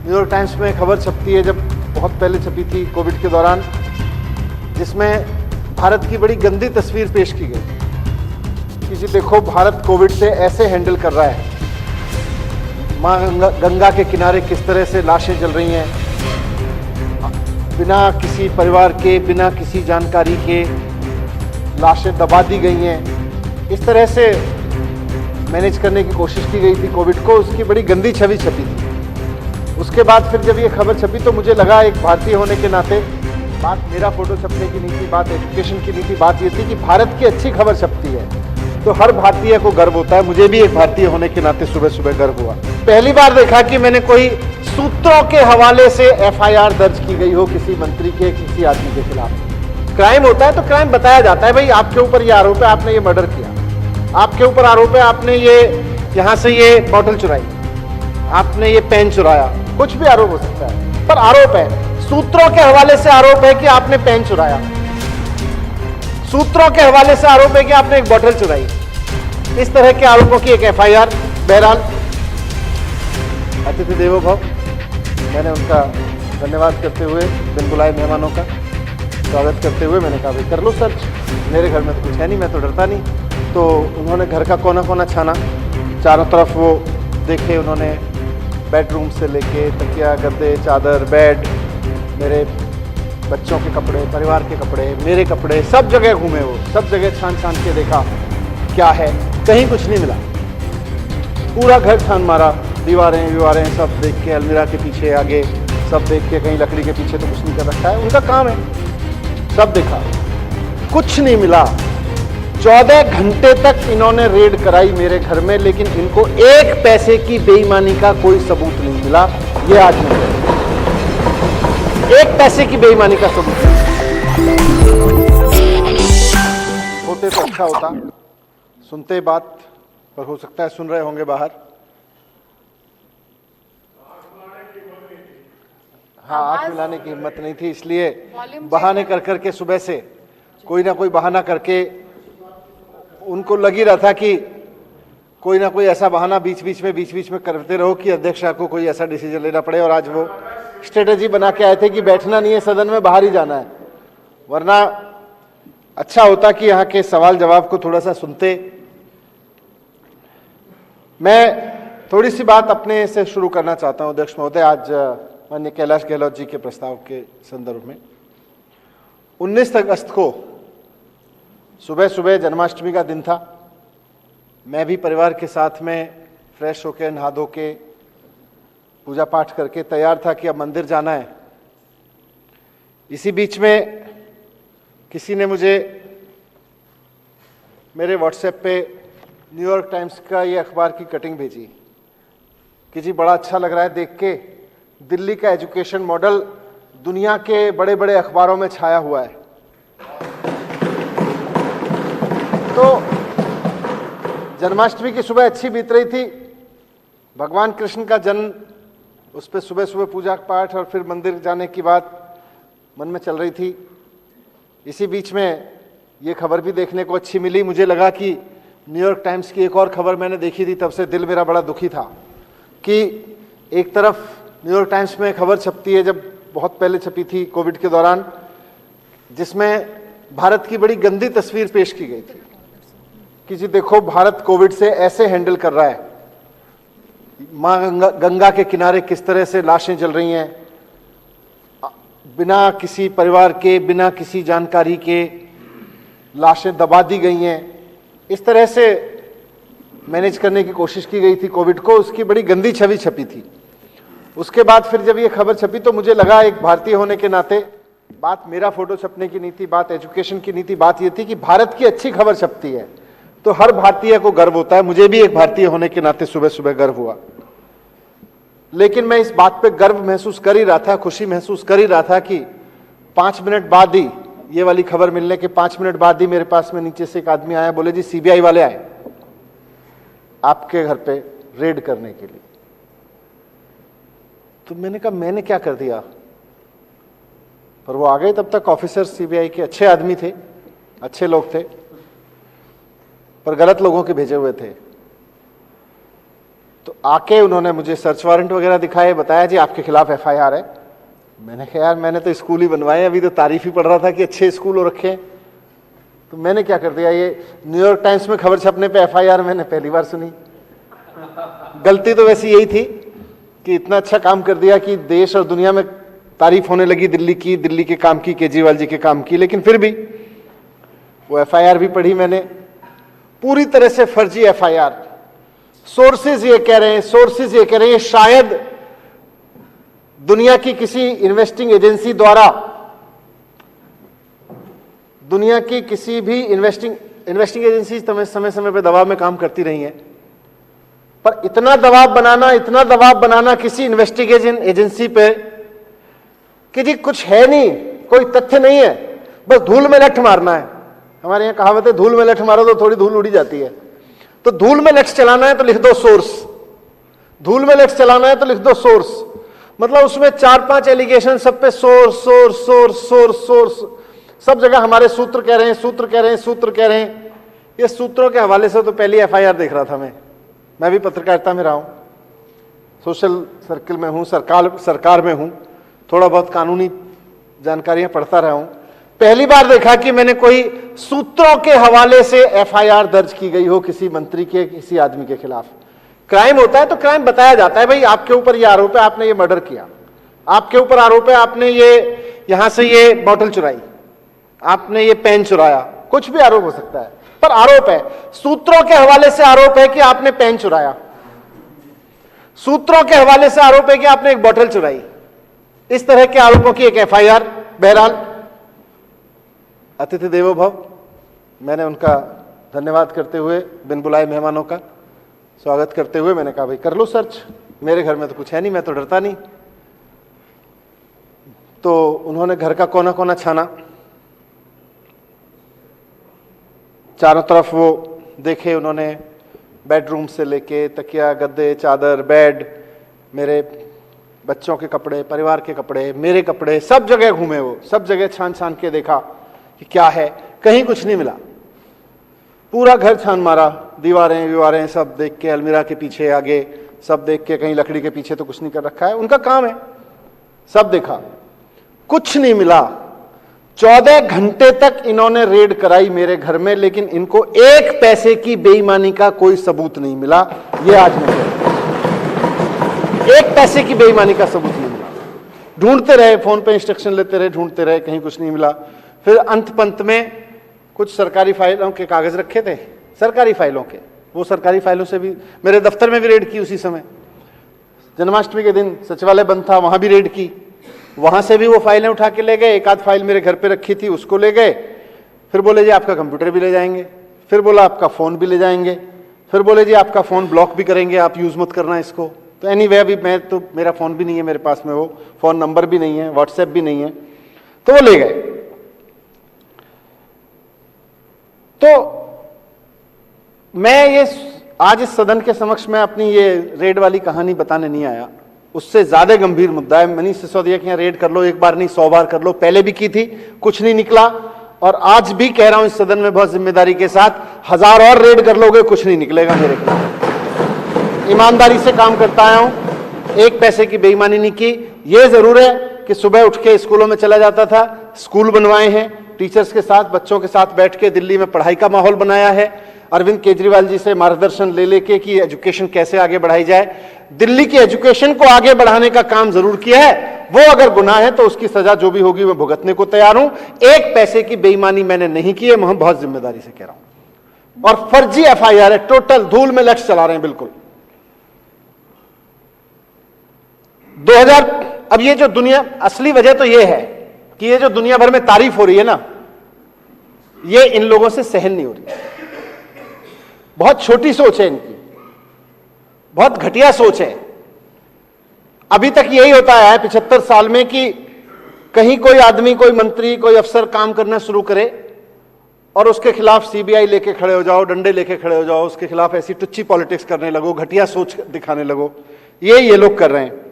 New York times में खबर छपती है, जब बहुत पहले छपी थी कोविड के दौरान, जिसमें भारत की बड़ी गंदी तस्वीर पेश की गई कि जी देखो भारत कोविड से ऐसे हैंडल कर रहा है। माँ गंगा के किनारे किस तरह से लाशें जल रही हैं, बिना किसी परिवार के, बिना किसी जानकारी के लाशें दबा दी गई हैं। इस तरह से मैनेज करने की कोशिश की गई थी कोविड को, उसकी बड़ी गंदी छवि छपी थी। उसके बाद फिर जब ये खबर छपी तो मुझे लगा, एक भारतीय होने के नाते, बात मेरा फोटो छपने की नहीं थी, बात एजुकेशन की नहीं थी, बात ये थी कि भारत की अच्छी खबर छपती है तो हर भारतीय को गर्व होता है। मुझे भी एक भारतीय होने के नाते सुबह सुबह गर्व हुआ। पहली बार देखा कि मैंने कोई सूत्रों के हवाले से एफआईआर दर्ज की गई हो किसी मंत्री के, किसी आदमी के खिलाफ। क्राइम होता है तो क्राइम बताया जाता है, भाई आपके ऊपर ये आरोप है, आपने ये मर्डर किया, आपके ऊपर आरोप है आपने ये यहाँ से ये बॉटल चुराई, आपने ये पेन चुराया, कुछ भी आरोप हो सकता है, पर आरोप है। सूत्रों के हवाले से आरोप है कि आपने पेन चुराया, सूत्रों के हवाले से आरोप है कि आपने एक बोतल चुराई। इस तरह के आरोपों की एक एफआईआर। बहरहाल अतिथि देवो भव, मैंने उनका धन्यवाद करते हुए, बिन बुलाए मेहमानों का स्वागत करते हुए मैंने कहा भाई कर लो सर्च, मेरे घर में तो कुछ है नहीं, मैं तो डरता नहीं। तो उन्होंने घर का कोना कोना छाना, चारों तरफ वो देखे उन्होंने, बेडरूम से लेके तकिया, गद्दे, चादर, बेड, मेरे बच्चों के कपड़े, परिवार के कपड़े, मेरे कपड़े, सब जगह घूमे वो, सब जगह छान छान के देखा क्या है, कहीं कुछ नहीं मिला। पूरा घर छान मारा, दीवारें सब देख के, अलमीरा के पीछे आगे सब देख के, कहीं लकड़ी के पीछे तो कुछ नहीं कर रखा है, उनका काम है, सब देखा, कुछ नहीं मिला। 14 घंटे तक इन्होंने रेड कराई मेरे घर में, लेकिन इनको एक पैसे की बेईमानी का कोई सबूत नहीं मिला। ये आज नहीं, एक पैसे की बेईमानी का सबूत होते तो अच्छा होता, सुनते बात, पर हो सकता है सुन रहे होंगे बाहर। हाँ, आंख मिलाने की हिम्मत नहीं थी, इसलिए बहाने कर करके सुबह से कोई ना कोई बहाना करके, उनको लग ही रहा था कि कोई ना कोई ऐसा बहाना बीच बीच में करते रहो कि अध्यक्ष को कोई ऐसा डिसीजन लेना पड़े। और आज वो स्ट्रेटेजी बना के आए थे कि बैठना नहीं है सदन में, बाहर ही जाना है। वरना अच्छा होता कि यहाँ के सवाल जवाब को थोड़ा सा सुनते। मैं थोड़ी सी बात अपने से शुरू करना चाहता हूँ अध्यक्ष महोदय, आज माननीय कैलाश गहलोत जी के प्रस्ताव के संदर्भ में। 19 अगस्त को सुबह सुबह जन्माष्टमी का दिन था। मैं भी परिवार के साथ में फ्रेश होकर, नहा धो के, पूजा पाठ करके तैयार था कि अब मंदिर जाना है। इसी बीच में किसी ने मुझे मेरे व्हाट्सएप पे न्यूयॉर्क टाइम्स का ये अखबार की कटिंग भेजी कि जी बड़ा अच्छा लग रहा है देख के, दिल्ली का एजुकेशन मॉडल दुनिया के बड़े बड़े अखबारों में छाया हुआ है। तो जन्माष्टमी की सुबह अच्छी बीत रही थी, भगवान कृष्ण का जन्म, उस पर सुबह सुबह पूजा पाठ और फिर मंदिर जाने की बात मन में चल रही थी। इसी बीच में ये खबर भी देखने को अच्छी मिली। मुझे लगा कि न्यूयॉर्क टाइम्स की एक और खबर मैंने देखी थी, तब से दिल मेरा बड़ा दुखी था कि एक तरफ न्यूयॉर्क टाइम्स में खबर छपती है, जब बहुत पहले छपी थी कोविड के दौरान, जिसमें भारत की बड़ी गंदी तस्वीर पेश की गई थी कि जी देखो भारत कोविड से ऐसे हैंडल कर रहा है। माँ गंगा के किनारे किस तरह से लाशें जल रही हैं, बिना किसी परिवार के, बिना किसी जानकारी के लाशें दबा दी गई हैं। इस तरह से मैनेज करने की कोशिश की गई थी कोविड को, उसकी बड़ी गंदी छवि छपी थी। उसके बाद फिर जब ये खबर छपी तो मुझे लगा, एक भारतीय होने के नाते, बात मेरा फोटो छपने की नहीं थी, बात एजुकेशन की नहीं थी, बात ये थी कि भारत की अच्छी खबर छपती है तो हर भारतीय को गर्व होता है। मुझे भी एक भारतीय होने के नाते सुबह सुबह गर्व हुआ। लेकिन मैं इस बात पे गर्व महसूस कर ही रहा था, खुशी महसूस कर ही रहा था कि 5 मिनट बाद ही, ये वाली खबर मिलने के 5 मिनट बाद ही मेरे पास में नीचे से एक आदमी आया, बोले जी सीबीआई वाले आए आपके घर पे रेड करने के लिए। तो मैंने कहा मैंने क्या कर दिया, पर वो आ गए। तब तक ऑफिसर सीबीआई के अच्छे आदमी थे, अच्छे लोग थे, पर गलत लोगों के भेजे हुए थे। तो आके उन्होंने मुझे सर्च वारंट वगैरह दिखाए, बताया जी आपके खिलाफ FIR है। मैंने कहा यार मैंने तो स्कूल ही बनवाए, अभी तो तारीफ ही पढ़ रहा था कि अच्छे स्कूल हो रखे हैं। तो मैंने क्या कर दिया, ये न्यूयॉर्क टाइम्स में खबर छपने पे FIR मैंने पहली बार सुनी। गलती तो वैसी यही थी कि इतना अच्छा काम कर दिया कि देश और दुनिया में तारीफ होने लगी दिल्ली के काम की, केजरीवाल जी के काम की। लेकिन फिर भी वो FIR भी पढ़ी मैंने, पूरी तरह से फर्जी FIR। सोर्सेज ये कह रहे हैं शायद दुनिया की किसी इन्वेस्टिंग एजेंसी द्वारा, दुनिया की किसी भी इन्वेस्टिंग एजेंसी समय समय पे दबाव में काम करती रही हैं, पर इतना दबाव बनाना किसी इन्वेस्टिगेशन एजेंसी पे कि जी कुछ है नहीं, कोई तथ्य नहीं है, बस धूल में लठ मारना है। हमारे यहाँ कहावत है धूल में लठ मारो तो थोड़ी धूल उड़ी जाती है। तो धूल में लठ चलाना है तो लिख दो सोर्स, धूल में लठ चलाना है तो लिख दो सोर्स। मतलब उसमें 4-5 एलिगेशन, सब पे सोर्स, सब जगह हमारे सूत्र कह रहे हैं। ये सूत्रों के हवाले से तो पहली FIR देख रहा था मैं भी पत्रकारिता में रहा हूं, सोशल सर्किल में हूं, सरकार में हूं, थोड़ा बहुत कानूनी जानकारियां पढ़ता रहा हूं। पहली बार देखा कि मैंने कोई सूत्रों के हवाले से FIR दर्ज की गई हो किसी मंत्री के, किसी आदमी के खिलाफ। क्राइम होता है तो क्राइम बताया जाता है, भाई आपके ऊपर ये आरोप है, आपने ये मर्डर किया, आपके ऊपर आरोप है, आपने ये यहां से ये बोतल चुराई, आपने ये पेन चुराया, कुछ भी आरोप हो सकता है, पर आरोप है। सूत्रों के हवाले से आरोप है कि आपने पेन चुराया, सूत्रों के हवाले से आरोप है कि आपने एक बोतल चुराई। इस तरह के आरोपों की एक FIR। बहरहाल अतिथि देवो भव, मैंने उनका धन्यवाद करते हुए, बिन बुलाए मेहमानों का स्वागत करते हुए मैंने कहा भाई कर लो सर्च, मेरे घर में तो कुछ है नहीं, मैं तो डरता नहीं। तो उन्होंने घर का कोना कोना छाना, चारों तरफ वो देखे उन्होंने, बेडरूम से लेके तकिया, गद्दे, चादर, बेड, मेरे बच्चों के कपड़े, परिवार के कपड़े, मेरे कपड़े, सब जगह घूमे वो, सब जगह छान छान के देखा कि क्या है, कहीं कुछ नहीं मिला। पूरा घर छान मारा, दीवारें सब देख के, अलमीरा के पीछे आगे सब देख के, कहीं लकड़ी के पीछे तो कुछ नहीं कर रखा है, उनका काम है, सब देखा, कुछ नहीं मिला। 14 घंटे तक इन्होंने रेड कराई मेरे घर में, लेकिन इनको 1 पैसे की बेईमानी का कोई सबूत नहीं मिला। ये आज मैं 1 पैसे की बेईमानी का सबूत नहीं मिला। ढूंढते रहे, फोन पे इंस्ट्रक्शन लेते रहे, ढूंढते रहे, कहीं कुछ नहीं मिला। फिर अंत पंत में कुछ सरकारी फाइलों के कागज रखे थे, सरकारी फाइलों के, वो सरकारी फाइलों से भी मेरे दफ्तर में भी रेड की। उसी समय जन्माष्टमी के दिन सचिवालय बंद था, वहां भी रेड की, वहां से भी वो फाइलें उठा के ले गए। एक आध फाइल मेरे घर पे रखी थी, उसको ले गए। फिर बोले जी आपका कंप्यूटर भी ले जाएंगे, फिर बोला आपका फोन भी ले जाएंगे, फिर बोले जी आपका फोन ब्लॉक भी करेंगे, आप यूज मत करना इसको। तो एनीवे अभी मेरा फोन भी नहीं है मेरे पास में, वो फोन नंबर भी नहीं है, व्हाट्सएप भी नहीं है, तो वो ले गए। तो मैं ये आज इस सदन के समक्ष में अपनी ये रेड वाली कहानी बताने नहीं आया, उससे ज्यादा गंभीर मुद्दा है। मनीष सिसोदिया के यहाँ रेड कर लो, एक बार नहीं 100 बार कर लो, पहले भी की थी, कुछ नहीं निकला, और आज भी कह रहा हूं इस सदन में बहुत जिम्मेदारी के साथ, 1000 और रेड कर लोगे, कुछ नहीं निकलेगा मेरे खिलाफ। ईमानदारी से काम करता आया हूं, 1 पैसे की बेईमानी नहीं की। ये जरूर है कि सुबह उठ के स्कूलों में चला जाता था, स्कूल बनवाए हैं, टीचर्स के साथ, बच्चों के साथ बैठ के दिल्ली में पढ़ाई का माहौल बनाया है, अरविंद केजरीवाल जी से मार्गदर्शन ले लेके कि एजुकेशन कैसे आगे बढ़ाई जाए। दिल्ली की एजुकेशन को आगे बढ़ाने का काम जरूर किया है, वो अगर गुनाह है तो उसकी सजा जो भी होगी मैं भुगतने को तैयार हूं। 1 पैसे की बेईमानी मैंने नहीं की है, मैं बहुत जिम्मेदारी से कह रहा हूं। और फर्जी FIR है, टोटल धूल में लठ चला रहे हैं बिल्कुल। 2000, अब ये जो दुनिया, असली वजह तो ये है कि ये जो दुनिया भर में तारीफ हो रही है ना, ये इन लोगों से सहन नहीं हो रही। बहुत छोटी सोच है इनकी, बहुत घटिया सोच है। अभी तक यही होता है 75 साल में कि कहीं कोई आदमी, कोई मंत्री, कोई अफसर काम करना शुरू करे और उसके खिलाफ CBI लेके खड़े हो जाओ, डंडे लेके खड़े हो जाओ, उसके खिलाफ ऐसी टुच्ची पॉलिटिक्स करने लगो, घटिया सोच दिखाने लगो। ये लोग कर रहे हैं।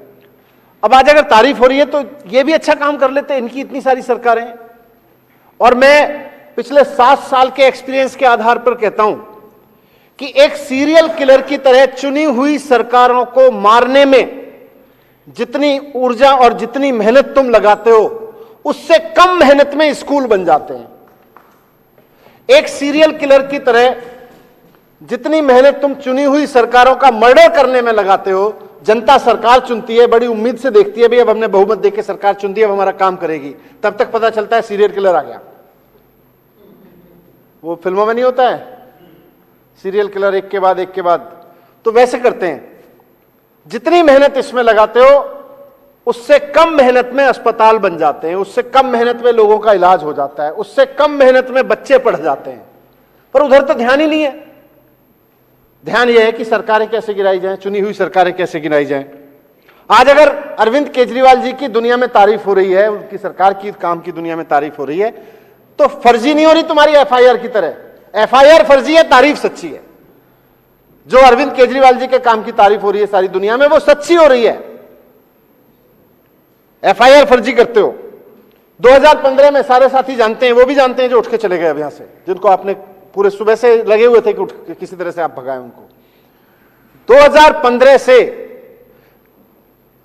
अब आज अगर तारीफ हो रही है तो ये भी अच्छा काम कर लेते, इनकी इतनी सारी सरकारें। और मैं पिछले 7 साल के एक्सपीरियंस के आधार पर कहता हूं कि एक सीरियल किलर की तरह चुनी हुई सरकारों को मारने में जितनी ऊर्जा और जितनी मेहनत तुम लगाते हो, उससे कम मेहनत में स्कूल बन जाते हैं। एक सीरियल किलर की तरह जितनी मेहनत तुम चुनी हुई सरकारों का मर्डर करने में लगाते हो, जनता सरकार चुनती है, बड़ी उम्मीद से देखती है, भाई अब हमने बहुमत देके सरकार चुन दी, अब हमारा काम करेगी, तब तक पता चलता है सीरियल किलर आ गया। वो फिल्मों में नहीं होता है, सीरियल किलर एक के बाद एक के बाद, तो वैसे करते हैं। जितनी मेहनत इसमें लगाते हो, उससे कम मेहनत में अस्पताल बन जाते हैं, उससे कम मेहनत में लोगों का इलाज हो जाता है, उससे कम मेहनत में बच्चे पढ़ जाते हैं। पर उधर तो ध्यान ही नहीं है। ध्यान यह है कि सरकारें कैसे गिराई जाएं, चुनी हुई सरकारें कैसे गिराई जाएं। आज अगर अरविंद केजरीवाल जी की दुनिया में तारीफ हो रही है, उनकी सरकार की काम की दुनिया में तारीफ हो रही है, तो फर्जी नहीं हो रही तुम्हारी एफआईआर की तरह। एफआईआर फर्जी है, तारीफ सच्ची है। जो अरविंद केजरीवाल जी के काम की तारीफ हो रही है सारी दुनिया में, वो सच्ची हो रही है। एफआईआर फर्जी करते हो। 2015 में सारे साथी जानते हैं, वो भी जानते हैं जो उठ के चले गए अब यहां से, जिनको आपने पूरे सुबह से लगे हुए थे कि उठ के किसी तरह से आप भगाएं उनको। 2015 से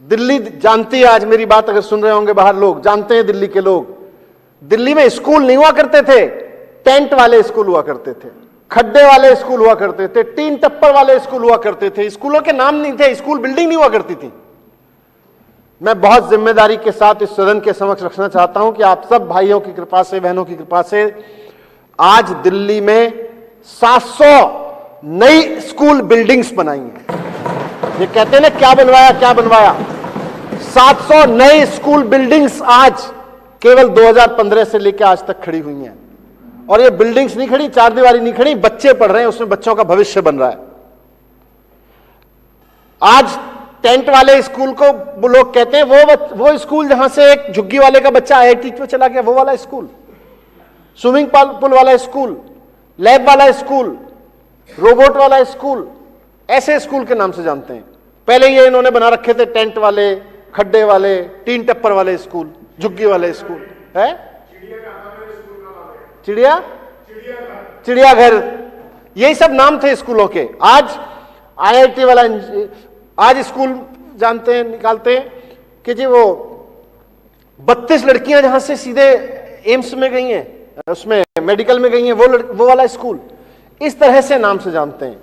दिल्ली जानती है, आज मेरी बात अगर सुन रहे होंगे बाहर लोग, जानते हैं दिल्ली के लोग, दिल्ली में स्कूल नहीं हुआ करते थे, टेंट वाले स्कूल हुआ करते थे, खड्डे वाले स्कूल हुआ करते थे, टीन टप्पर वाले स्कूल हुआ करते थे, स्कूलों के नाम नहीं थे, स्कूल बिल्डिंग नहीं हुआ करती थी। मैं बहुत जिम्मेदारी के साथ इस सदन के समक्ष रखना चाहता हूं कि आप सब भाइयों की कृपा से, बहनों की कृपा से आज दिल्ली में 700 नई स्कूल बिल्डिंग्स बनाई हैं। ये कहते हैं ना क्या बनवाया क्या बनवाया, 700 नई स्कूल बिल्डिंग्स आज केवल 2015 से लेकर आज तक खड़ी हुई हैं। और ये बिल्डिंग्स नहीं खड़ी, चार दीवारी नहीं खड़ी, बच्चे पढ़ रहे हैं, उसमें बच्चों का भविष्य बन रहा है। आज टेंट वाले स्कूल को वो लोग कहते हैं वो स्कूल जहां से एक झुग्गी वाले का बच्चा आईआईटी में चला गया, वो वाला स्कूल, स्विमिंग पूल वाला स्कूल, लैब वाला स्कूल, रोबोट वाला स्कूल, ऐसे स्कूल के नाम से जानते हैं। पहले ये इन्होंने बना रखे थे टेंट वाले, खड्डे वाले, टीन टप्पर वाले स्कूल, झुग्गी वाले स्कूल है, चिड़ियाघर, यही सब नाम थे स्कूलों के। आज आईआईटी वाला, आज स्कूल जानते हैं, निकालते हैं कि जी वो 32 लड़कियां जहां से सीधे एम्स में गई हैं, उसमें मेडिकल में गई हैं, वो वाला स्कूल। इस तरह से नाम से जानते हैं।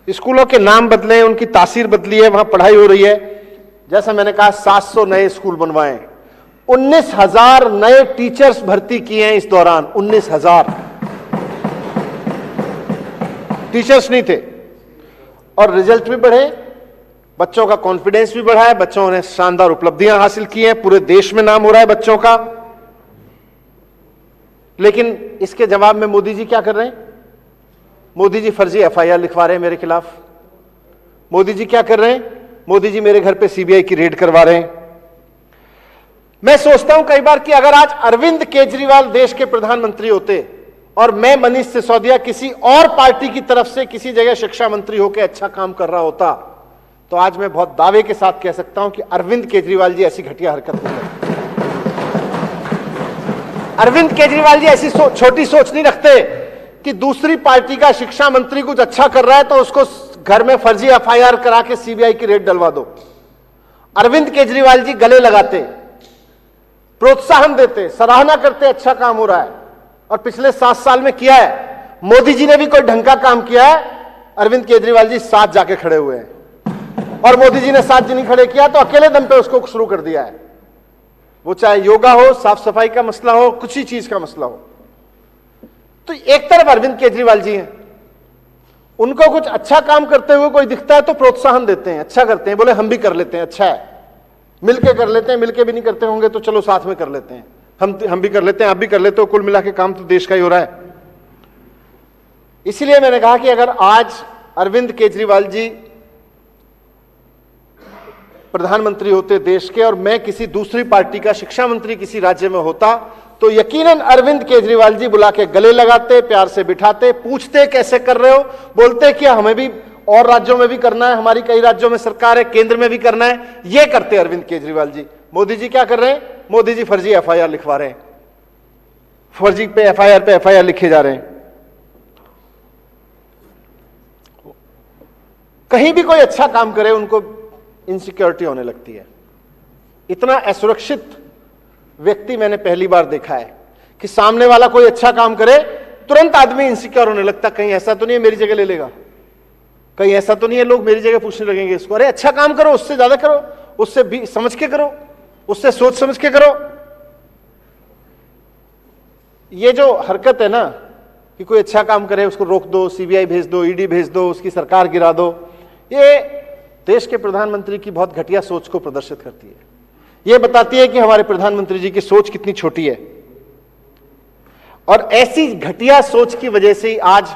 स्कूलों के नाम बदले, उनकी तासीर बदली है, वहां पढ़ाई हो रही है। जैसा मैंने कहा 700 नए स्कूल बनवाए, 19,000 नए टीचर्स भर्ती किए हैं इस दौरान। 19,000 टीचर्स नहीं थे, और रिजल्ट भी बढ़े, बच्चों का कॉन्फिडेंस भी बढ़ा है, बच्चों ने शानदार उपलब्धियां हासिल की हैं, पूरे देश में नाम हो रहा है बच्चों का। लेकिन इसके जवाब में मोदी जी क्या कर रहे हैं? मोदी जी फर्जी एफआईआर लिखवा रहे हैं मेरे खिलाफ। मोदी जी क्या कर रहे हैं? मोदी जी मेरे घर पे सीबीआई की रेड करवा रहे हैं। मैं सोचता हूं कई बार कि अगर आज अरविंद केजरीवाल देश के प्रधानमंत्री होते और मैं मनीष सिसोदिया किसी और पार्टी की तरफ से किसी जगह शिक्षा मंत्री होकर अच्छा काम कर रहा होता, तो आज मैं बहुत दावे के साथ कह सकता हूं कि अरविंद केजरीवाल जी ऐसी घटिया हरकत नहीं करते। अरविंद केजरीवाल जी ऐसी छोटी सोच नहीं रखते कि दूसरी पार्टी का शिक्षा मंत्री कुछ अच्छा कर रहा है तो उसको घर में फर्जी एफआईआर करा के सीबीआई की रेड डलवा दो। अरविंद केजरीवाल जी गले लगाते, प्रोत्साहन देते, सराहना करते, अच्छा काम हो रहा है। और पिछले 7 साल में किया है। मोदी जी ने भी कोई ढंग का काम किया है, अरविंद केजरीवाल जी साथ जाके खड़े हुए हैं। और मोदी जी ने साथ जी नहीं खड़े किया तो अकेले दम पे उसको शुरू कर दिया है। वो चाहे योगा हो, साफ सफाई का मसला हो, कुछ ही चीज का मसला हो। तो एक तरफ अरविंद केजरीवाल जी हैं, उनको कुछ अच्छा काम करते हुए कोई दिखता है तो प्रोत्साहन देते हैं, अच्छा करते हैं, बोले हम भी कर लेते हैं, अच्छा है, मिलके कर लेते हैं, मिलके भी नहीं करते होंगे तो चलो साथ में कर लेते हैं, हम भी कर लेते हैं, आप भी कर लेते हो, कुल मिला के काम तो देश का ही हो रहा है। इसीलिए मैंने कहा कि अगर आज अरविंद केजरीवाल जी प्रधानमंत्री होते देश के और मैं किसी दूसरी पार्टी का शिक्षा मंत्री किसी राज्य में होता, तो यकीनन अरविंद केजरीवाल जी बुला के गले लगाते, प्यार से बिठाते, पूछते कैसे कर रहे हो, बोलते कि हमें भी और राज्यों में भी करना है, हमारी कई राज्यों में सरकार है, केंद्र में भी करना है, ये करते अरविंद केजरीवाल जी। मोदी जी क्या कर रहे हैं? मोदी जी फर्जी एफआईआर लिखवा रहे हैं, फर्जी पे एफआईआर लिखे जा रहे हैं। कहीं भी कोई अच्छा काम करे उनको इनसिक्योरिटी होने लगती है। इतना असुरक्षित व्यक्ति मैंने पहली बार देखा है कि सामने वाला कोई अच्छा काम करे तुरंत आदमी इनसिक्योर होने लगता, कहीं ऐसा तो नहीं है मेरी जगह ले लेगा, कहीं ऐसा तो नहीं है लोग मेरी जगह पूछने लगेंगे इसको। अरे अच्छा काम करो, उससे ज्यादा करो, उससे भी समझ के करो, उससे सोच समझ के करो। ये जो हरकत है ना कि कोई अच्छा काम करे उसको रोक दो, सीबीआई भेज दो, ईडी भेज दो, उसकी सरकार गिरा दो, ये देश के प्रधानमंत्री की बहुत घटिया सोच को प्रदर्शित करती है। ये बताती है कि हमारे प्रधानमंत्री जी की सोच कितनी छोटी है। और ऐसी घटिया सोच की वजह से ही आज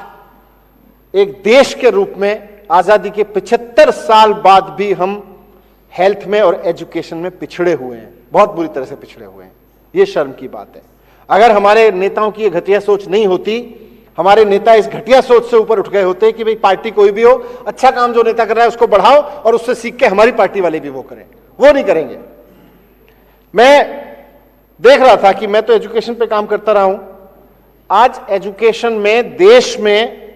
एक देश के रूप में आजादी के 75 साल बाद भी हम हेल्थ में और एजुकेशन में पिछड़े हुए हैं, बहुत बुरी तरह से पिछड़े हुए हैं। ये शर्म की बात है। अगर हमारे नेताओं की ये घटिया सोच नहीं होती, हमारे नेता इस घटिया सोच से ऊपर उठ गए होते कि भाई पार्टी कोई भी हो, अच्छा काम जो नेता कर रहा है उसको बढ़ाओ और उससे सीख के हमारी पार्टी वाले भी वो करें, वो नहीं करेंगे। मैं देख रहा था कि मैं तो एजुकेशन पे काम करता रहा हूं, आज एजुकेशन में देश में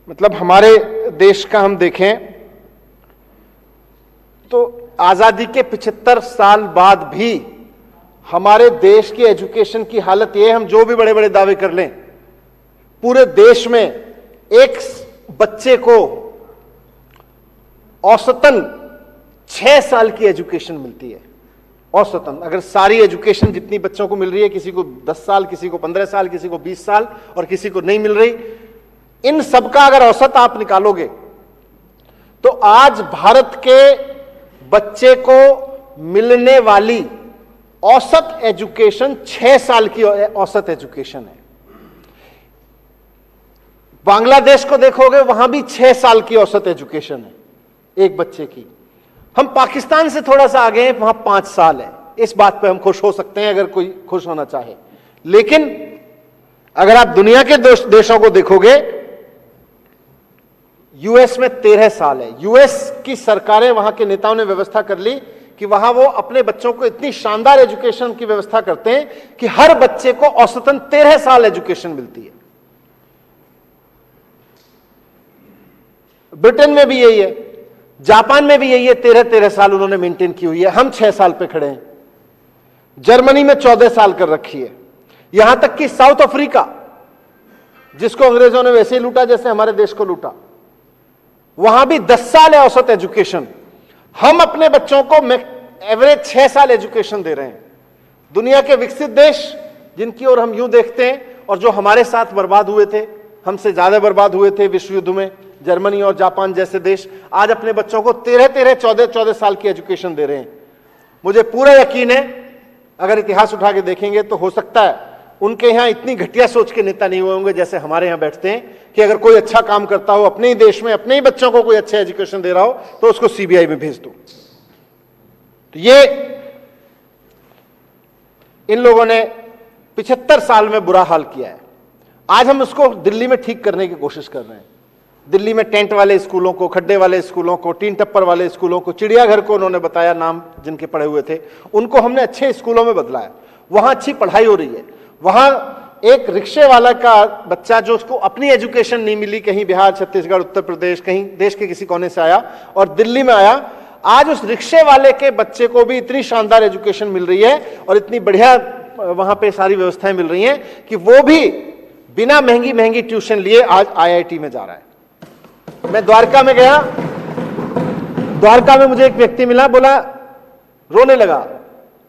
मतलब हमारे देश का हम देखें तो आजादी के 75 साल बाद भी हमारे देश की एजुकेशन की हालत यह है, हम जो भी बड़े बड़े दावे कर लें, पूरे देश में एक बच्चे को औसतन 6 साल की एजुकेशन मिलती है। औसतन अगर सारी एजुकेशन जितनी बच्चों को मिल रही है, किसी को 10 साल, किसी को 15 साल, किसी को 20 साल और किसी को नहीं मिल रही, इन सबका अगर औसत आप निकालोगे तो आज भारत के बच्चे को मिलने वाली औसत एजुकेशन 6 साल की औसत एजुकेशन है। बांग्लादेश को देखोगे वहां भी 6 साल की औसत एजुकेशन है एक बच्चे की। हम पाकिस्तान से थोड़ा सा आगे हैं, वहां 5 साल है। इस बात पे हम खुश हो सकते हैं अगर कोई खुश होना चाहे, लेकिन अगर आप दुनिया के देशों को देखोगे, यूएस में 13 साल है। यूएस की सरकारें, वहां के नेताओं ने व्यवस्था कर ली कि वहां वो अपने बच्चों को इतनी शानदार एजुकेशन की व्यवस्था करते हैं कि हर बच्चे को औसतन 13 साल एजुकेशन मिलती है। ब्रिटेन में भी यही है, जापान में भी यही है, 13-13 साल उन्होंने मेंटेन की हुई है। हम 6 साल पे खड़े हैं। जर्मनी में 14 साल कर रखी है। यहां तक कि साउथ अफ्रीका, जिसको अंग्रेजों ने वैसे ही लूटा जैसे हमारे देश को लूटा, वहां भी 10 साल है औसत एजुकेशन। हम अपने बच्चों को एवरेज 6 साल एजुकेशन दे रहे हैं। दुनिया के विकसित देश जिनकी ओर हम यूं देखते हैं और जो हमारे साथ बर्बाद हुए थे, हमसे ज्यादा बर्बाद हुए थे विश्व युद्ध में, जर्मनी और जापान जैसे देश आज अपने बच्चों को 13-13, 14-14 साल की एजुकेशन दे रहे हैं। मुझे पूरा यकीन है अगर इतिहास उठा के देखेंगे तो हो सकता है उनके यहां इतनी घटिया सोच के नेता नहीं हुए होंगे जैसे हमारे यहां बैठते हैं कि अगर कोई अच्छा काम करता हो अपने ही देश में, अपने ही बच्चों को कोई अच्छा एजुकेशन दे रहा हो तो उसको सीबीआई में भेज दो। तो ये इन लोगों ने 75 साल में बुरा हाल किया है। आज हम उसको दिल्ली में ठीक करने की कोशिश कर रहे हैं। दिल्ली में टेंट वाले स्कूलों को, खड्डे वाले स्कूलों को, टीन टप्पर वाले स्कूलों को, चिड़ियाघर को उन्होंने बताया नाम जिनके पढ़े हुए थे, उनको हमने अच्छे स्कूलों में बदलाया। वहां अच्छी पढ़ाई हो रही है। वहां एक रिक्शे वाला का बच्चा जो उसको अपनी एजुकेशन नहीं मिली, कहीं बिहार, छत्तीसगढ़, उत्तर प्रदेश, कहीं देश के किसी कोने से आया और दिल्ली में आया, आज उस रिक्शे वाले के बच्चे को भी इतनी शानदार एजुकेशन मिल रही है और इतनी बढ़िया वहां पे सारी व्यवस्थाएं मिल रही हैं कि वो भी बिना महंगी महंगी ट्यूशन लिए आज आईआईटी में जा रहा है। मैं द्वारका में गया, द्वारका में मुझे एक व्यक्ति मिला, बोला, रोने लगा,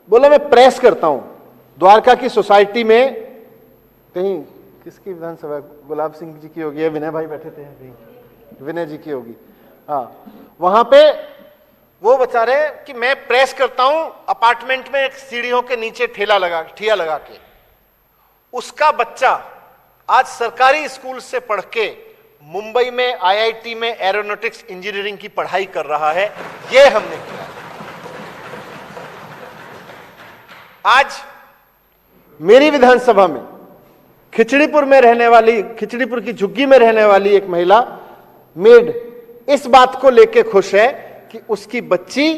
बोला मैं प्रेस करता हूं द्वारका की सोसाइटी में, कहीं किसकी विधानसभा, गुलाब सिंह जी की होगी या विनय भाई बैठे थे, विनय जी की होगी, हाँ, वहां पे वो बता रहे कि मैं प्रेस करता हूं अपार्टमेंट में एक सीढ़ियों के नीचे ठिया लगा के। उसका बच्चा आज सरकारी स्कूल से पढ़ के मुंबई में आईआईटी में एरोनॉटिक्स इंजीनियरिंग की पढ़ाई कर रहा है। ये हमने किया। आज मेरी विधानसभा में खिचड़ीपुर में रहने वाली, खिचड़ीपुर की झुग्गी में रहने वाली एक महिला मेड इस बात को लेके खुश है कि उसकी बच्ची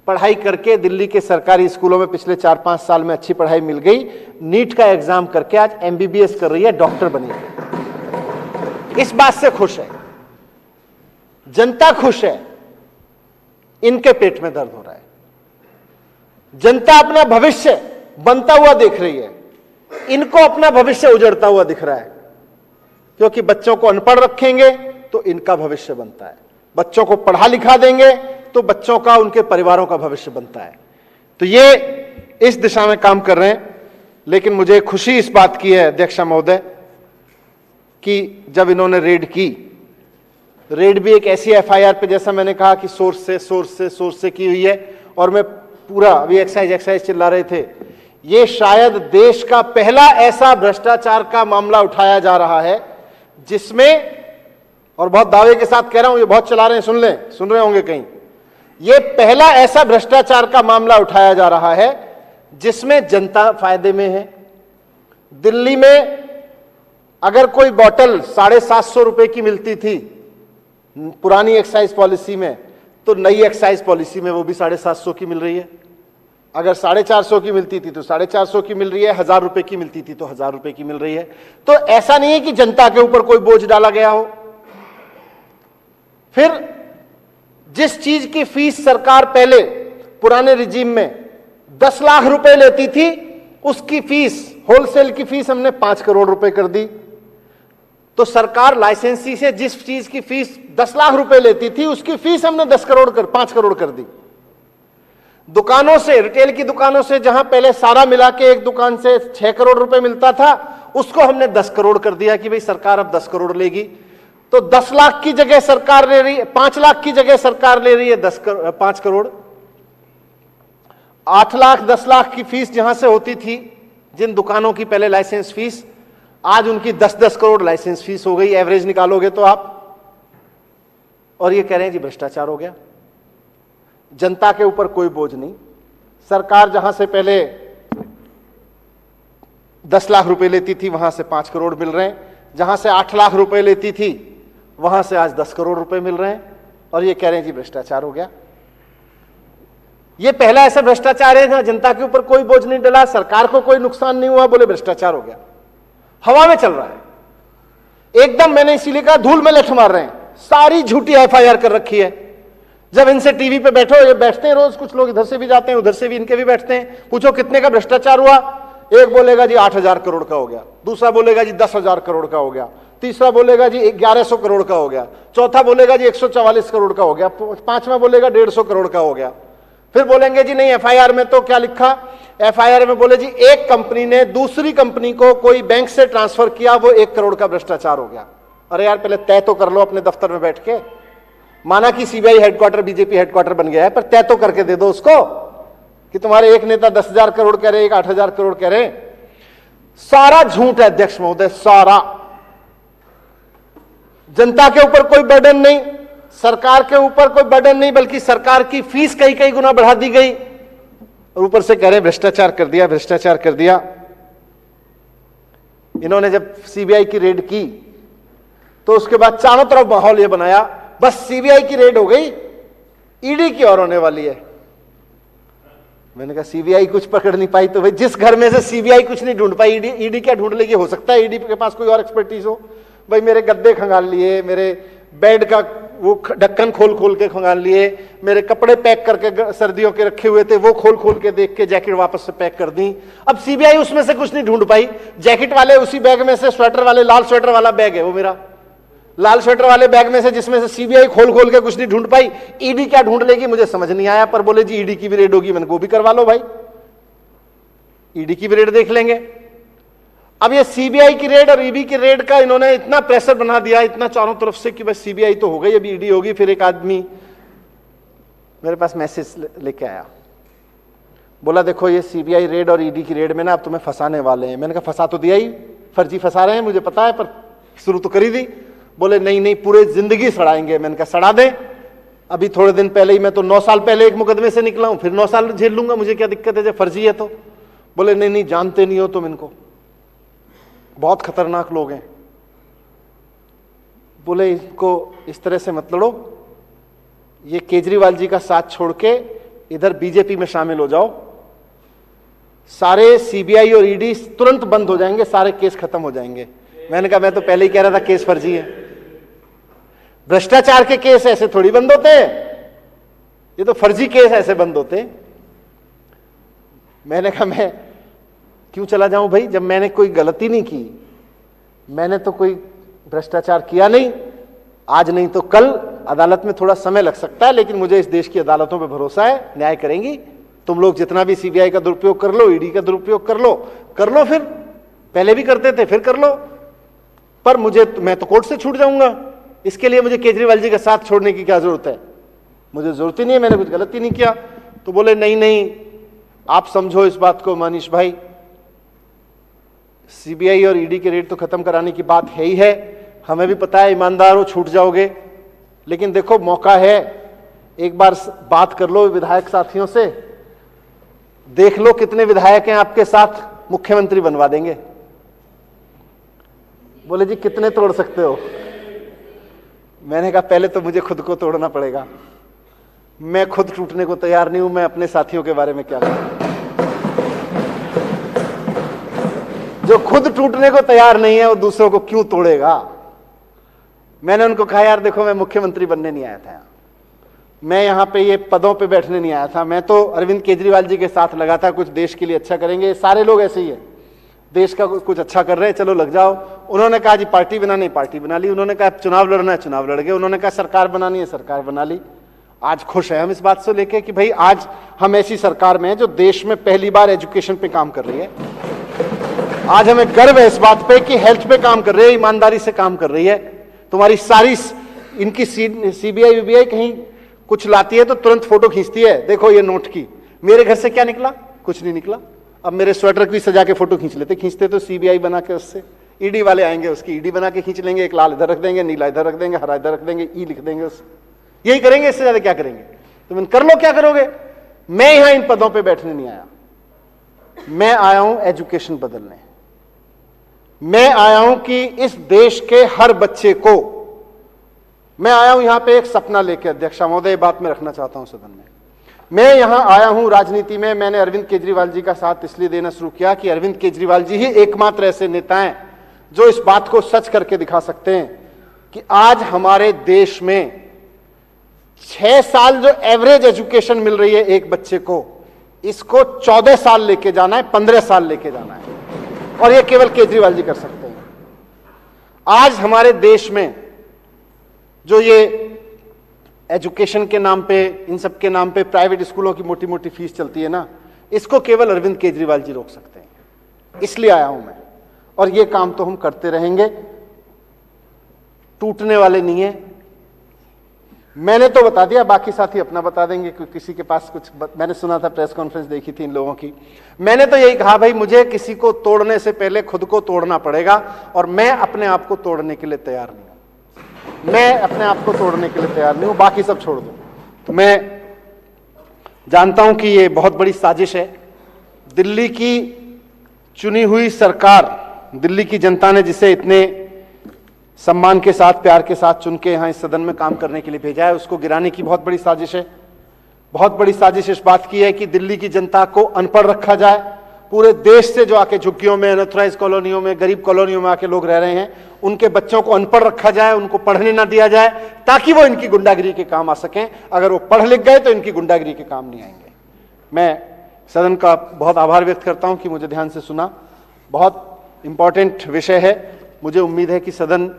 पढ़ाई करके दिल्ली के सरकारी स्कूलों में पिछले 4-5 साल में अच्छी पढ़ाई मिल गई, नीट का एग्जाम करके आज एमबीबीएस कर रही है, डॉक्टर बनी है। इस बात से खुश है। जनता खुश है, इनके पेट में दर्द हो रहा है। जनता अपना भविष्य बनता हुआ देख रही है, इनको अपना भविष्य उजड़ता हुआ दिख रहा है। क्योंकि बच्चों को अनपढ़ रखेंगे तो इनका भविष्य बनता है, बच्चों को पढ़ा लिखा देंगे तो बच्चों का, उनके परिवारों का भविष्य बनता है। तो ये इस दिशा में काम कर रहे हैं। लेकिन मुझे खुशी इस बात की है अध्यक्ष महोदय कि जब इन्होंने रेड भी एक ऐसी एफआईआर पे, जैसा मैंने कहा कि सोर्स से की हुई है, और मैं पूरा अभी एक्साइज चिल्ला रहे थे, ये शायद देश का पहला ऐसा भ्रष्टाचार का मामला उठाया जा रहा है जिसमें, और बहुत दावे के साथ कह रहा हूं, ये बहुत चला रहे हैं, सुन रहे होंगे कहीं, ये पहला ऐसा भ्रष्टाचार का मामला उठाया जा रहा है जिसमें जनता फायदे में है। दिल्ली में अगर कोई बोतल 750 रुपए की मिलती थी पुरानी एक्साइज पॉलिसी में, तो नई एक्साइज पॉलिसी में वो भी 750 की मिल रही है। अगर 450 की मिलती थी तो 450 की मिल रही है, 1000 रुपए की मिलती थी तो 1000 रुपए की मिल रही है। तो ऐसा नहीं है कि जनता के ऊपर कोई बोझ डाला गया हो। फिर जिस चीज की फीस सरकार पहले पुराने रिजीम में 10 लाख रुपए लेती थी, उसकी फीस, होलसेल की फीस हमने 5 करोड़ रुपए कर दी। तो सरकार लाइसेंसी से जिस चीज की फीस 10 लाख रुपए लेती थी, उसकी फीस हमने 5 करोड़ कर दी। दुकानों से, रिटेल की दुकानों से, जहां पहले सारा मिला के एक दुकान से 6 करोड़ रुपए मिलता था, उसको हमने 10 करोड़ कर दिया कि भाई सरकार अब 10 करोड़ लेगी। तो 10 लाख की जगह सरकार ले रही है, 5 लाख की जगह सरकार ले रही है 5 करोड़। 8 लाख 10 लाख की फीस जहां से होती थी जिन दुकानों की पहले लाइसेंस फीस, आज उनकी 10-10 करोड़ लाइसेंस फीस हो गई। एवरेज निकालोगे तो आप, और ये कह रहे हैं जी भ्रष्टाचार हो गया। जनता के ऊपर कोई बोझ नहीं। सरकार जहां से पहले 10 लाख रुपए लेती थी वहां से 5 करोड़ मिल रहे हैं, जहां से 8 लाख रुपए लेती थी वहां से आज 10 करोड़ रुपए मिल रहे हैं, और ये कह रहे हैं जी भ्रष्टाचार हो गया। ये पहला ऐसा भ्रष्टाचार है जहां जनता के ऊपर कोई बोझ नहीं डला, सरकार को कोई नुकसान नहीं हुआ, बोले भ्रष्टाचार हो गया। हवा में चल रहा है एकदम। मैंने इसीलिए कहा धूल में लठ मार रहे हैं, सारी झूठी एफआईआर कर रखी है। जब इनसे टीवी पे बैठो, ये बैठते हैं रोज, कुछ लोग इधर से भी जाते हैं उधर से भी, इनके भी बैठते हैं, पूछो कितने का भ्रष्टाचार हुआ, एक बोलेगा जी 8000 करोड़ का हो गया, दूसरा बोलेगा जी 10,000 करोड़ का हो गया, तीसरा बोलेगा जी 1100 करोड़ का हो गया, चौथा बोलेगा जी 144 करोड़ का हो गया, पांचवा बोलेगा 150 करोड़ का हो गया। फिर बोलेंगे जी नहीं एफआईआर में तो क्या लिखा, एफआईआर में बोले जी एक कंपनी ने दूसरी कंपनी को कोई बैंक से ट्रांसफर किया, वो 1 करोड़ का भ्रष्टाचार हो गया। अरे यार पहले तय तो कर लो अपने दफ्तर में बैठ के। माना कि सीबीआई हेडक्वार्टर, बीजेपी हेडक्वार्टर बन गया है, पर तय तो करके दे दो उसको कि तुम्हारे एक नेता 10,000 करोड़ कह रहे, एक 8,000 करोड़ कह रहे। सारा झूठ है अध्यक्ष महोदय, सारा। जनता के ऊपर कोई बर्डन नहीं, सरकार के ऊपर कोई बर्डन नहीं, बल्कि सरकार की फीस कई गुना बढ़ा दी गई, और ऊपर से कह रहे भ्रष्टाचार कर दिया, भ्रष्टाचार कर दिया। इन्होंने जब सीबीआई की रेड की तो उसके बाद चारों तरफ माहौल यह बनाया बस सीबीआई की रेड हो गई, ईडी की और होने वाली है। मैंने कहा सीबीआई कुछ पकड़ नहीं पाई तो भाई जिस घर में से सीबीआई कुछ नहीं ढूंढ पाई, ईडी क्या ढूंढ लेगी? हो सकता है ईडी के पास कोई और एक्सपर्टीज हो। भाई मेरे गद्दे खंगाल लिए, मेरे बेड का वो ढक्कन खोल के खंगाल लिए, मेरे कपड़े पैक करके सर्दियों के रखे हुए थे वो खोल के देख के जैकेट वापस से पैक कर दी। अब सीबीआई उसमें से कुछ नहीं ढूंढ पाई। जैकेट वाले उसी बैग में से, स्वेटर वाले, लाल स्वेटर वाला बैग है वो मेरा, लाल स्वेटर वाले बैग में से जिसमें से सीबीआई खोल के कुछ नहीं ढूंढ पाई। ईडी क्या ढूंढ लेगी मुझे समझ नहीं आया, पर बोले जी ईडी की भी रेड होगी। मैंने वो भी करवा लो भाई, ईडी की भी रेड देख लेंगे। अब ये सीबीआई की रेड और ईडी की रेड का इन्होंने इतना प्रेशर बना दिया, इतना चारों तरफ से कि बस सीबीआई तो हो गई, अभी ईडी होगी। फिर एक आदमी मेरे पास मैसेज लेके आया, बोला देखो ये सीबीआई रेड और ईडी की रेड में ना अब तुम्हें फंसाने वाले हैं। मैंने कहा फंसा तो दिया ही, फर्जी फंसा रहे हैं मुझे पता है, पर शुरू तो करी दी। बोले नहीं पूरे जिंदगी सड़ाएंगे। मैंने कहा सड़ा दें, अभी थोड़े दिन पहले ही मैं तो 9 साल पहले एक मुकदमे से निकला हूं, फिर 9 साल झेल लूंगा, मुझे क्या दिक्कत है जब फर्जी है तो। बोले नहीं जानते नहीं हो तुम इनको, बहुत खतरनाक लोग हैं। बोले इनको इस तरह से मत लड़ो, ये केजरीवाल जी का साथ छोड़ के इधर बीजेपी में शामिल हो जाओ, सारे सीबीआई और ईडी तुरंत बंद हो जाएंगे, सारे केस खत्म हो जाएंगे। मैंने कहा मैं तो पहले ही कह रहा था केस फर्जी है। भ्रष्टाचार के केस ऐसे थोड़ी बंद होते हैं, ये तो फर्जी केस ऐसे बंद होते हैं। मैंने कहा मैं क्यों चला जाऊं भाई, जब मैंने कोई गलती नहीं की, मैंने तो कोई भ्रष्टाचार किया नहीं। आज नहीं तो कल अदालत में थोड़ा समय लग सकता है, लेकिन मुझे इस देश की अदालतों पे भरोसा है, न्याय करेंगी। तुम लोग जितना भी सीबीआई का दुरुपयोग कर लो, ईडी का दुरुपयोग कर लो, फिर पहले भी करते थे, फिर कर लो, पर मैं तो कोर्ट से छूट जाऊंगा। इसके लिए मुझे केजरीवाल जी का साथ छोड़ने की क्या जरूरत है? मुझे जरूरत ही नहीं है, मैंने कुछ गलती नहीं किया। तो बोले नहीं, आप समझो इस बात को मनीष भाई, सीबीआई और ईडी के रेड तो खत्म कराने की बात है ही है, हमें भी पता है ईमानदार हो छूट जाओगे, लेकिन देखो मौका है, एक बार बात कर लो विधायक साथियों से, देख लो कितने विधायक हैं आपके साथ, मुख्यमंत्री बनवा देंगे। बोले जी कितने तोड़ सकते हो? मैंने कहा पहले तो मुझे खुद को तोड़ना पड़ेगा, मैं खुद टूटने को तैयार नहीं हूं, मैं अपने साथियों के बारे में क्या करूं? जो खुद टूटने को तैयार नहीं है वो दूसरों को क्यों तोड़ेगा? मैंने उनको कहा यार देखो, मैं मुख्यमंत्री बनने नहीं आया था, मैं यहां पे ये पदों पे बैठने नहीं आया था, मैं तो अरविंद केजरीवाल जी के साथ लगा था, कुछ देश के लिए अच्छा करेंगे। सारे लोग ऐसे ही है, देश का कुछ अच्छा कर रहे हैं, चलो लग जाओ। उन्होंने कहा जी पार्टी बनानी, पार्टी बना ली। उन्होंने कहा चुनाव लड़ना है, चुनाव लड़ गए। उन्होंने कहा सरकार बनानी है, सरकार बना ली। आज खुश है हम इस बात से लेके कि भाई आज हम ऐसी सरकार में हैं जो देश में पहली बार एजुकेशन पे काम कर रही है। आज हमें गर्व है इस बात पे कि हेल्थ पे काम कर रही है, ईमानदारी से काम कर रही है। तुम्हारी सारी इनकी सीबीआई वीबीआई कहीं कुछ लाती है तो तुरंत फोटो खींचती है, देखो ये नोट की। मेरे घर से क्या निकला? कुछ नहीं निकला। अब मेरे स्वेटर की सजा के फोटो खींचते तो सीबीआई बना के उससे ईडी वाले आएंगे, उसकी ईडी बना के खींच लेंगे, एक लाल इधर रख देंगे, नीला इधर रख देंगे, हरा इधर रख देंगे, ई लिख देंगे उस, यही करेंगे, इससे ज्यादा क्या करेंगे? तुम कर लो, क्या करोगे? मैं यहां इन पदों पे बैठने नहीं आया, मैं आया हूं एजुकेशन बदलने। मैं आया हूं कि इस देश के हर बच्चे को, मैं आया हूं यहां पे एक सपना लेके। अध्यक्ष महोदय, बात मैं रखना चाहता हूं सदन में, मैं यहां आया हूं राजनीति में। मैंने अरविंद केजरीवाल जी का साथ इसलिए देना शुरू किया कि अरविंद केजरीवाल जी ही एकमात्र ऐसे नेता हैं जो इस बात को सच करके दिखा सकते हैं कि आज हमारे देश में 6 साल जो एवरेज एजुकेशन मिल रही है एक बच्चे को, इसको 14 साल लेके जाना है, 15 साल लेके जाना है, और ये केवल केजरीवाल जी कर सकते हैं। आज हमारे देश में जो ये एजुकेशन के नाम पे, इन सब के नाम पे प्राइवेट स्कूलों की मोटी मोटी फीस चलती है ना, इसको केवल अरविंद केजरीवाल जी रोक सकते हैं। इसलिए आया हूं मैं, और ये काम तो हम करते रहेंगे, टूटने वाले नहीं है। मैंने तो बता दिया, बाकी साथी अपना बता देंगे कि किसी के पास कुछ मैंने सुना था, प्रेस कॉन्फ्रेंस देखी थी इन लोगों की। मैंने तो यही कहा भाई मुझे किसी को तोड़ने से पहले खुद को तोड़ना पड़ेगा, और मैं अपने आप को तोड़ने के लिए तैयार नहीं हूं। मैं अपने आप को तोड़ने के लिए तैयार नहीं हूं, बाकी सब छोड़ दो। तो मैं जानता हूं कि ये बहुत बड़ी साजिश है। दिल्ली की चुनी हुई सरकार, दिल्ली की जनता ने जिसे इतने सम्मान के साथ, प्यार के साथ चुन के यहां इस सदन में काम करने के लिए भेजा है, उसको गिराने की बहुत बड़ी साजिश है। बहुत बड़ी साजिश इस बात की है कि दिल्ली की जनता को अनपढ़ रखा जाए। पूरे देश से जो आके झुग्गियों में, अनऑथराइज्ड कॉलोनियों में, गरीब कॉलोनियों में आके लोग रह रहे हैं, उनके बच्चों को अनपढ़ रखा जाए, उनको पढ़ने ना दिया जाए, ताकि वो इनकी गुंडागिरी के काम आ सकें। अगर वो पढ़ लिख गए तो इनकी गुंडागिरी के काम नहीं आएंगे। मैं सदन का बहुत आभार व्यक्त करता हूं कि मुझे ध्यान से सुना। बहुत इंपॉर्टेंट विषय है। मुझे उम्मीद है कि सदन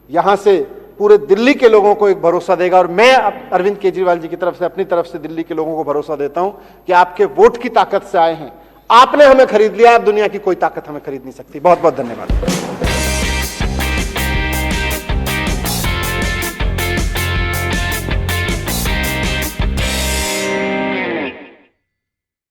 यहां से पूरे दिल्ली के लोगों को एक भरोसा देगा, और मैं अरविंद केजरीवाल जी की तरफ से, अपनी तरफ से दिल्ली के लोगों को भरोसा देता हूं कि आपके वोट की ताकत से आए हैं, आपने हमें खरीद लिया, दुनिया की कोई ताकत हमें खरीद नहीं सकती। बहुत बहुत धन्यवाद।